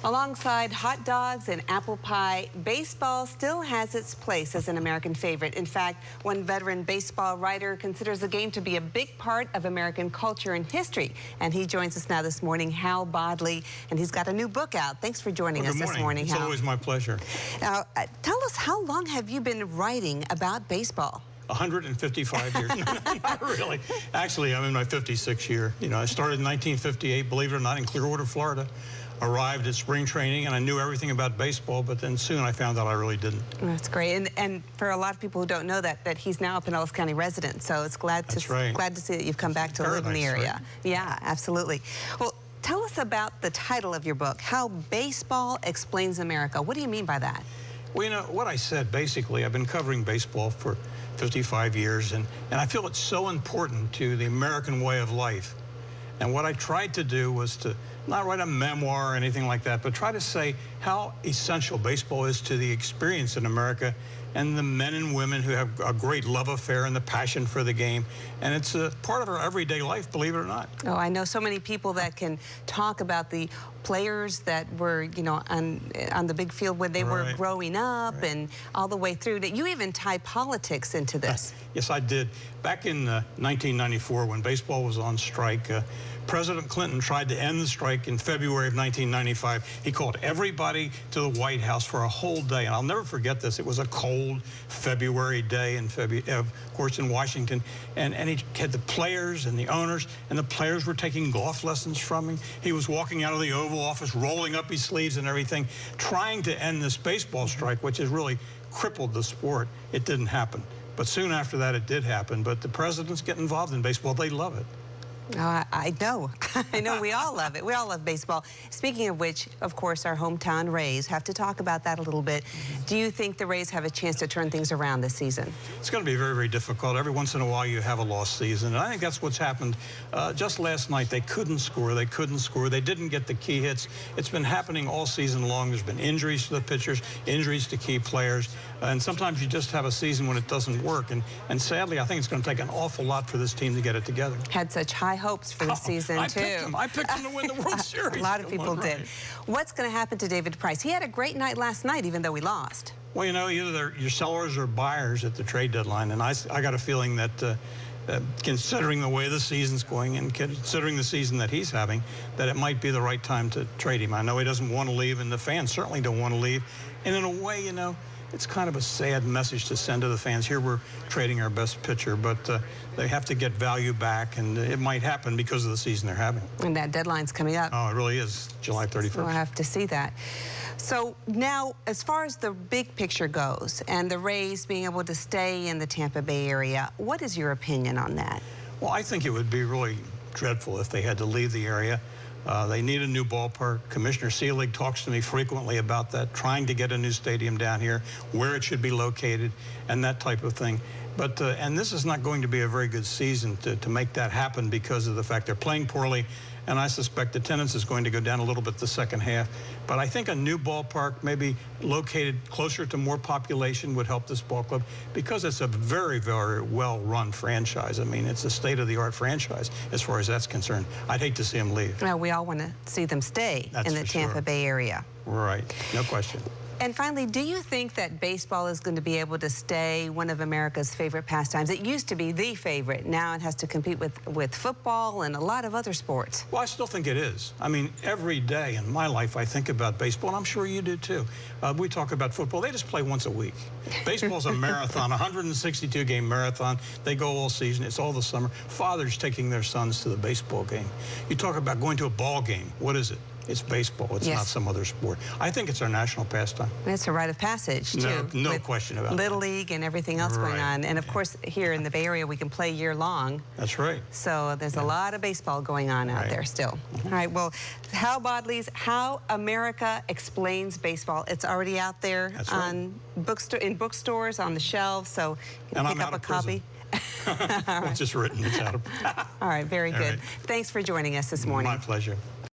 Alongside hot dogs and apple pie, baseball still has its place as an American favorite. In fact, one veteran baseball writer considers the game to be a big part of American culture and history. And he joins us now this morning, Hal Bodley, and he's got a new book out. Thanks for joining us this morning, Hal. It's always my pleasure. Now, tell us, how long have you been writing about baseball? 155 years. Not really. Actually, I'm in my 56th year. You know, I started in 1958, believe it or not, in Clearwater, Florida. Arrived at spring training, and I knew everything about baseball, but then soon I found out I really didn't. That's great. And for a lot of people who don't know that he's now a Pinellas County resident, so it's glad to see that you've come back to live in the area. Right? Yeah, absolutely. Well, tell us about the title of your book, How Baseball Explains America. What do you mean by that? Well, you know, what I said, basically, I've been covering baseball for 55 years, and I feel it's so important to the American way of life. And what I tried to do was to not write a memoir or anything like that, but try to say how essential baseball is to the experience in America and the men and women who have a great love affair and the passion for the game. And it's a part of our everyday life, believe it or not. Oh, I know so many people that can talk about the players that were, you know, on the big field when they were growing up and all the way through. That you even tie politics into this. Yes, I did. Back in 1994, when baseball was on strike, President Clinton tried to end the strike in February of 1995. He called everybody to the White House for a whole day, and I'll never forget this. It was a cold February day of course, in Washington, and he had the players and the owners, and the players were taking golf lessons from him. He was walking out of the Oval Office, rolling up his sleeves and everything, trying to end this baseball strike, which has really crippled the sport. It didn't happen. But soon after that, it did happen. But the presidents get involved in baseball. They love it. Oh, I know. I know we all love it. We all love baseball. Speaking of which, of course, our hometown Rays, have to talk about that a little bit. Do you think the Rays have a chance to turn things around this season? It's going to be very, very difficult. Every once in a while you have a lost season, and I think that's what's happened. Just last night, they couldn't score. They couldn't score. They didn't get the key hits. It's been happening all season long. There's been injuries to the pitchers, injuries to key players, and sometimes you just have a season when it doesn't work. And sadly, I think it's going to take an awful lot for this team to get it together. Had such high hopes for the season, too. I picked them to win the World Series. A lot of people did. What's going to happen to David Price? He had a great night last night, even though we lost. Well, you know, either you're sellers or buyers at the trade deadline, and I got a feeling that considering the way the season's going and considering the season that he's having, that it might be the right time to trade him. I know he doesn't want to leave, and the fans certainly don't want to leave. And in a way, you know, it's kind of a sad message to send to the fans. Here we're trading our best pitcher, but they have to get value back, and it might happen because of the season they're having. And that deadline's coming up. Oh, it really is, July 31st. So we'll have to see that. So now, as far as the big picture goes, and the Rays being able to stay in the Tampa Bay area, what is your opinion on that? Well, I think it would be really dreadful if they had to leave the area. They need a new ballpark. Commissioner Seelig talks to me frequently about that, trying to get a new stadium down here, where it should be located, and that type of thing. But and this is not going to be a very good season to make that happen because of the fact they're playing poorly, and I suspect attendance is going to go down a little bit the second half. But I think a new ballpark, maybe located closer to more population, would help this ball club because it's a very, very well-run franchise. I mean, it's a state-of-the-art franchise as far as that's concerned. I'd hate to see them leave. Well, we all want to see them stay in the Tampa Bay area. Right, no question. And finally, do you think that baseball is going to be able to stay one of America's favorite pastimes? It used to be the favorite. Now it has to compete with football and a lot of other sports. Well, I still think it is. I mean, every day in my life I think about baseball, and I'm sure you do too. We talk about football. They just play once a week. Baseball's a marathon, 162-game marathon. They go all season. It's all the summer. Fathers taking their sons to the baseball game. You talk about going to a ball game. What is it? It's baseball. It's not some other sport. I think it's our national pastime. It's a rite of passage, too. No question about Little League and everything else going on. And, of course, here in the Bay Area, we can play year-long. That's right. So there's a lot of baseball going on out there still. All right, well, Hal Bodley's How America Explains Baseball. It's already out there in bookstores, on the shelves, so you can pick up a copy. It's just written. It's out of All right, very good. Thanks for joining us this morning. My pleasure.